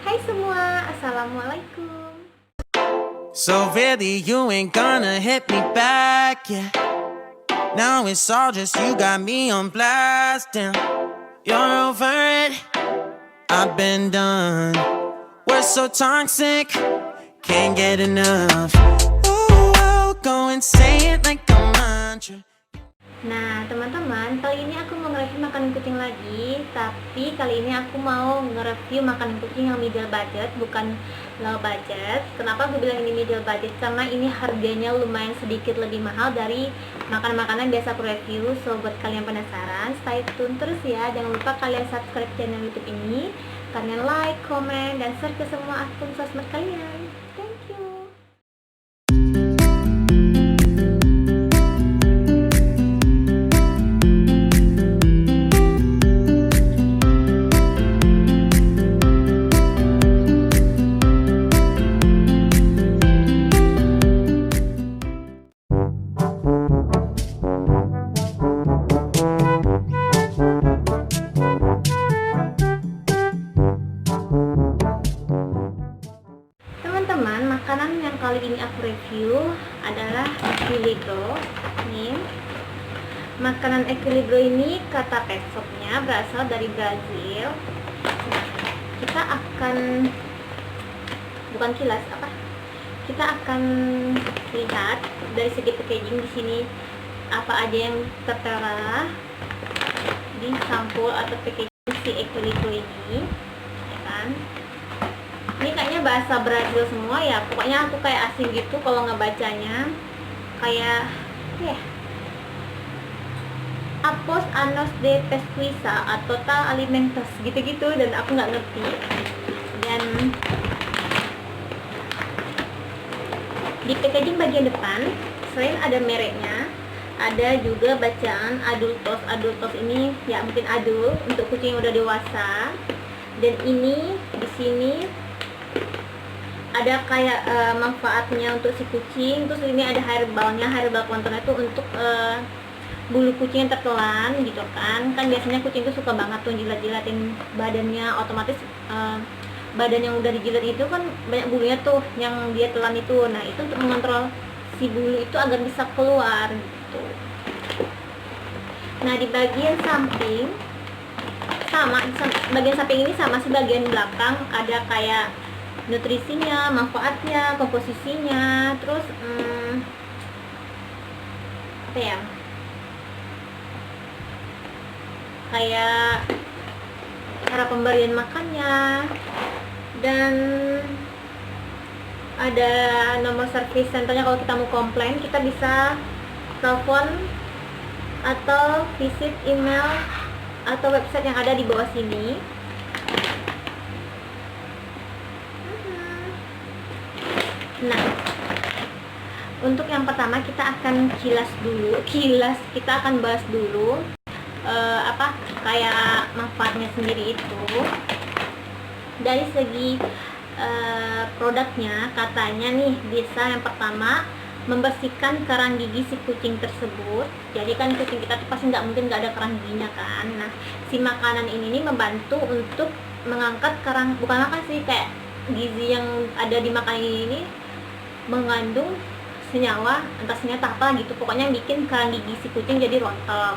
Hai semua, Assalamualaikum. So really you ain't gonna hit me back, yeah. Now it's all just you got me on blast, damn. You're over it, I've been done. We're so toxic, can't get enough. Ooh, I'll go and say it like a mantra. Nah teman-teman, kali ini aku mau nge-review makanan kucing lagi. Tapi kali ini aku mau nge-review makanan kucing yang middle budget, bukan low budget. Kenapa aku bilang ini middle budget? Karena ini harganya lumayan sedikit lebih mahal dari makanan-makanan biasa aku review. So buat kalian penasaran, stay tune terus ya. Jangan lupa kalian subscribe channel YouTube ini. Kalian like, komen, dan share ke semua akun sosmed kalian. Thank you. Teman-teman, makanan yang kali ini aku review adalah Equilibro. Nih, makanan Equilibro ini kata pet shopnya berasal dari Brazil. Nah, kita akan kita akan lihat dari segi packaging di sini apa aja yang tertera di sampul atau packaging si Equilibro ini, ya kan? Ini kayaknya bahasa Brazil semua ya, pokoknya aku kayak asing gitu kalau ngebacanya. Kayak Apos anos de pesquisa atau tal alimentos gitu-gitu, dan aku nggak ngerti. Dan di packaging bagian depan, selain ada mereknya, ada juga bacaan adultos. Adultos ini ya mungkin adult untuk kucing yang udah dewasa. Dan ini di sini ada kayak manfaatnya untuk si kucing. Terus ini ada herbalnya, herbal contournya itu untuk bulu kucing yang tertelan gitu kan. Kan biasanya kucing itu suka banget tuh jilat-jilatin badannya, otomatis badan yang udah dijilat itu kan banyak bulunya tuh yang dia telan itu. Nah itu untuk mengontrol si bulu itu agar bisa keluar gitu. Nah di bagian samping sama, bagian samping ini sama sih, bagian belakang ada kayak nutrisinya, manfaatnya, komposisinya, terus kayak cara pemberian makannya, dan ada nomor service centernya. Kalau kita mau komplain, kita bisa telepon atau visit email atau website yang ada di bawah sini. Nah, untuk yang pertama kita akan kita akan bahas dulu kayak manfaatnya sendiri itu. Dari segi produknya, katanya nih bisa yang pertama membersihkan kerang gigi si kucing tersebut. Jadi kan kucing kita tuh pasti nggak mungkin nggak ada kerang giginya kan. Nah, si makanan ini nih membantu untuk mengangkat kerang, bukan makan sih, kayak gizi yang ada di makanan ini mengandung senyawa, entah senyawa apa gitu, pokoknya bikin kerang gigi si kucing jadi rontok.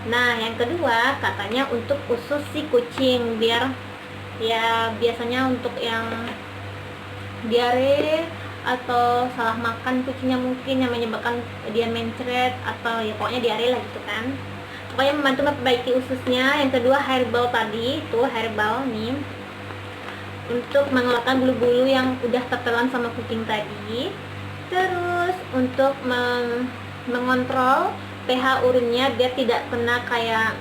Nah yang kedua katanya untuk usus si kucing, biar ya biasanya untuk yang diare atau salah makan kucingnya mungkin yang menyebabkan dia mencret atau ya pokoknya diare lah gitu kan, pokoknya membantu memperbaiki ususnya. Yang kedua herbal, tadi itu herbal nih untuk mengeluarkan bulu-bulu yang udah tertelan sama kucing tadi. Terus untuk mengontrol pH urinnya biar tidak kena kayak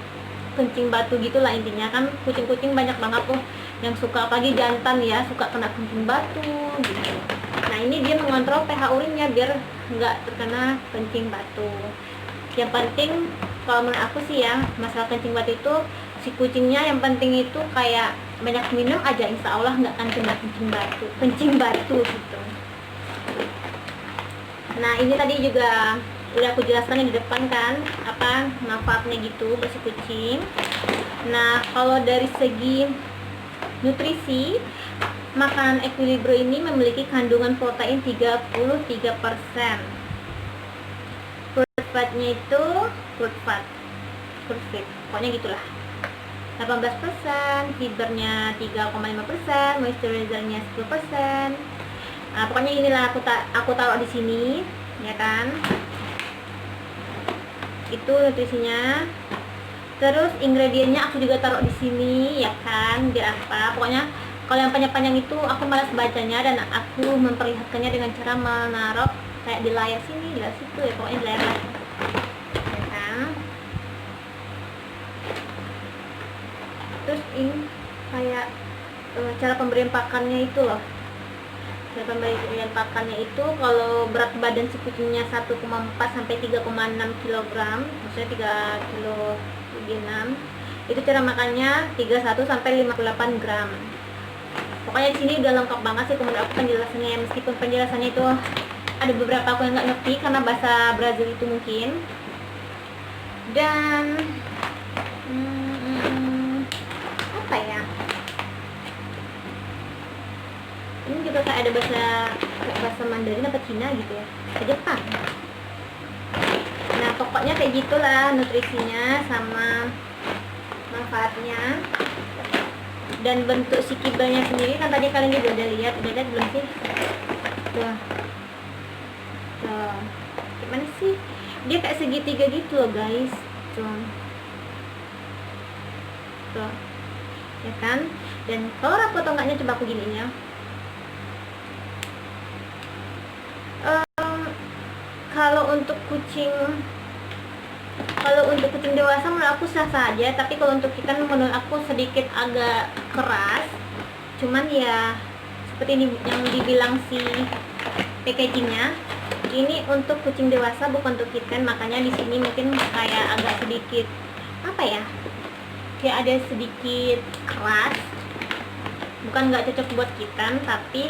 kencing batu gitulah intinya. Kan kucing-kucing banyak banget tuh yang suka, apalagi jantan ya, suka kena kencing batu gitu. Nah ini dia mengontrol pH urinnya biar nggak terkena kencing batu. Yang penting kalau menurut aku sih ya, masalah kencing batu itu si kucingnya yang penting itu kayak banyak minum aja, insya Allah nggak akan kena kencing batu gitu. Nah ini tadi juga udah aku jelaskan di depan kan apa manfaatnya gitu buat si kucing. Nah kalau dari segi nutrisi makanan Equilibrio ini memiliki kandungan protein 33%. Fruit fatnya itu fruit fat, pokoknya gitulah. 18%, fibernya 3,5%, moisturizernya 10%. Nah, pokoknya inilah aku taruh di sini, ya kan? Itu nutrisinya. Terus ingredientnya aku juga taruh di sini, ya kan? Biar apa? Pokoknya kalau yang panjang-panjang itu aku malas bacanya dan aku memperlihatkannya dengan cara menaruh kayak di layar sini, di layar situ ya, pokoknya di layar. Ya kan? Terus ini kayak cara pemberian pakannya itu loh. Cara pemberian pakannya itu kalau berat badan si kucingnya 1,4 sampai 3,6 kg, maksudnya 3 kilo lebih 6, itu cara makannya 31 sampai 58 gram. Pokoknya di sini udah lengkap banget sih menurut aku penjelasannya, meskipun penjelasannya itu ada beberapa aku yang nggak ngerti karena bahasa Brazil itu mungkin. Dan apa ya, ini juga kayak ada bahasa Mandarin apa Cina gitu ya, ke Jepang. Nah pokoknya kayak gitulah nutrisinya sama manfaatnya. Dan bentuk si kibelnya sendiri kan tadi kalian juga udah lihat belum sih? Tuh, gimana sih, dia kayak segitiga gitu loh guys, tuh ya kan. Dan kalau rapuh atau enggaknya coba aku giniin ya. Kalau untuk kucing dewasa menurut aku sah saja, tapi kalau untuk ikan menurut aku sedikit agak keras. Cuman ya seperti yang dibilang si packagingnya, ini untuk kucing dewasa bukan untuk kitten, makanya di sini mungkin kayak agak sedikit apa ya, kayak ada sedikit keras. Bukan nggak cocok buat kitten, tapi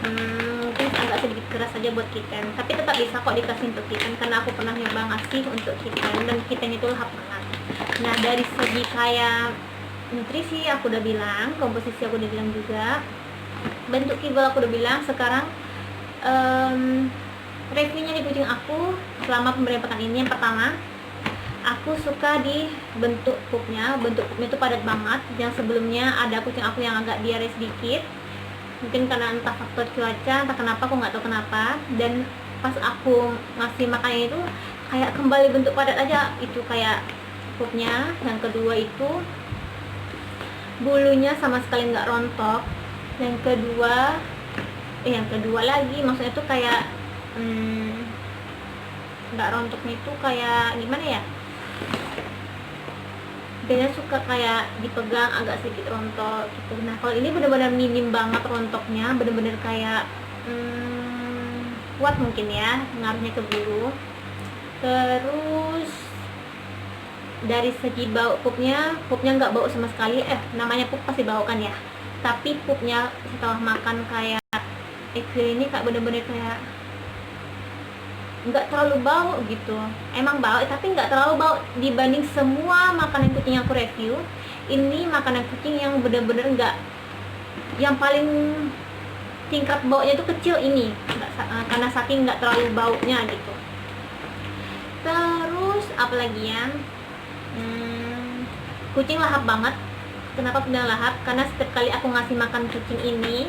mungkin agak sedikit keras saja buat kitten, tapi tetap bisa kok dikasih untuk kitten karena aku pernah nyoba ngasih untuk kitten dan kitten itu lahap banget. Nah dari segi kayak nutrisi aku udah bilang, komposisi aku udah bilang juga, bentuk kibel aku udah bilang. Sekarang reviewnya di kucing aku selama pemberian pakan ini. Yang pertama, aku suka di bentuk pupnya itu padat banget. Yang sebelumnya ada kucing aku yang agak diare sedikit, mungkin karena entah faktor cuaca, entah kenapa, aku nggak tahu kenapa. Dan pas aku ngasih makannya itu kayak kembali bentuk padat aja, itu kayak pupnya. Yang kedua itu bulunya sama sekali nggak rontok. Yang kedua lagi maksudnya tuh kayak nggak rontoknya itu kayak gimana ya, biasanya suka kayak dipegang agak sedikit rontok gitu. Nah kalau ini benar-benar minim banget rontoknya, benar-benar kayak kuat mungkin ya ngaruhnya ke bulu. Terus dari segi bau pupnya nggak bau sama sekali. Namanya pup pasti bau kan ya, tapi pupnya setelah makan kayak Equil ini kayak bener-bener kayak nggak terlalu bau gitu. Emang bau tapi nggak terlalu bau. Dibanding semua makanan kucing yang aku review, ini makanan kucing yang bener-bener nggak, yang paling tingkat baunya itu kecil ini, karena saking nggak terlalu baunya gitu. Terus apalagi ya, kucing lahap banget. Kenapa bilang lahap? Karena setiap kali aku ngasih makan kucing ini,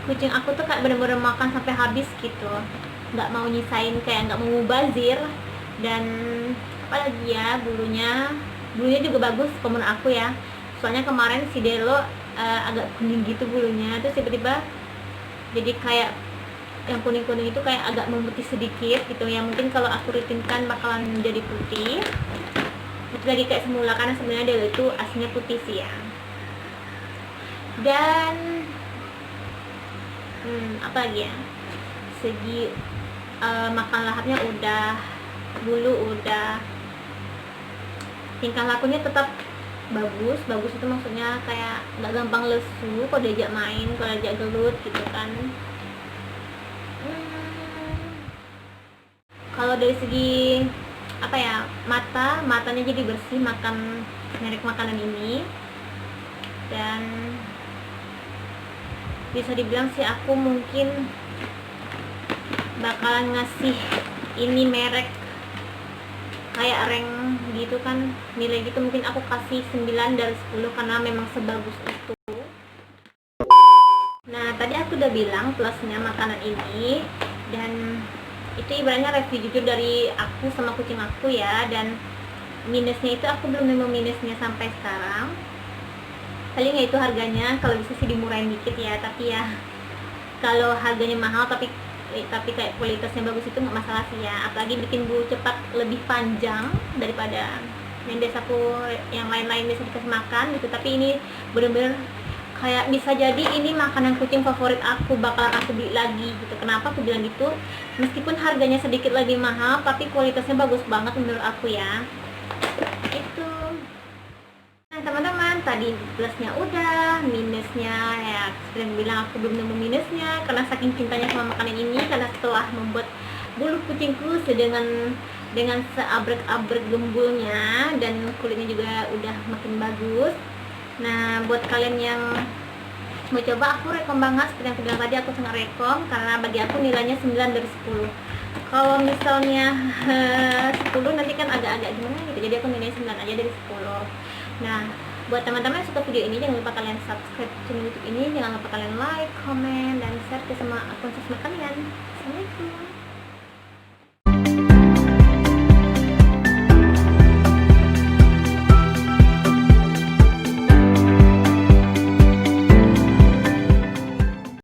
kucing aku tuh kayak bener-bener makan sampai habis gitu, nggak mau nyisain, kayak nggak mau mubazir. Dan apalagi ya, bulunya juga bagus menurut aku ya. Soalnya kemarin si Delo agak kuning gitu bulunya, terus tiba-tiba jadi kayak yang kuning-kuning itu kayak agak memutih sedikit gitu ya. Mungkin kalau aku rutinkan bakalan jadi putih lagi kayak semula, karena sebenarnya Delo itu aslinya putih sih ya. Dan apa lagi ya, segi makan lahapnya udah, bulu udah, tingkah lakunya tetap bagus itu maksudnya kayak nggak gampang lesu kalau diajak main, kalau diajak gelut gitu kan. Kalau dari segi apa ya, matanya jadi bersih makan merek makanan ini. Dan bisa dibilang sih aku mungkin bakalan ngasih ini merek kayak rank gitu kan, nilai gitu, mungkin aku kasih 9 dari 10 karena memang sebagus itu. Nah, tadi aku udah bilang plusnya makanan ini, dan itu ibaratnya review jujur dari aku sama kucing aku ya. Dan minusnya itu aku belum nemu minusnya sampai sekarang. Paling ya itu harganya, kalau bisa sih dimurahin dikit ya. Tapi ya kalau harganya mahal tapi kayak kualitasnya bagus itu nggak masalah sih ya. Apalagi bikin bulu cepat lebih panjang daripada yang biasa yang lain-lain biasa dikasih makan gitu. Tapi ini bener-bener kayak bisa jadi ini makanan kucing favorit aku, bakalan aku beli lagi gitu. Kenapa aku bilang gitu? Meskipun harganya sedikit lebih mahal tapi kualitasnya bagus banget menurut aku ya. Itu. Nah teman-teman, tadi plusnya udah, minusnya ya seperti bilang aku belum nemu minusnya karena saking cintanya sama makanan ini. Karena setelah membuat bulu kucingku dengan seabrek-abrek gembulnya dan kulitnya juga udah makin bagus. Nah, buat kalian yang mau coba, aku rekom banget. Seperti yang aku bilang tadi, aku sangat rekom karena bagi aku nilainya 9 dari 10. Kalau misalnya 10 nanti kan agak-agak gimana gitu, jadi aku nilainya 9 aja dari 10. Nah, buat teman-teman yang suka video ini, jangan lupa kalian subscribe channel YouTube ini, jangan lupa kalian like, comment, dan share ke semua akun sosmed kalian. Assalamualaikum.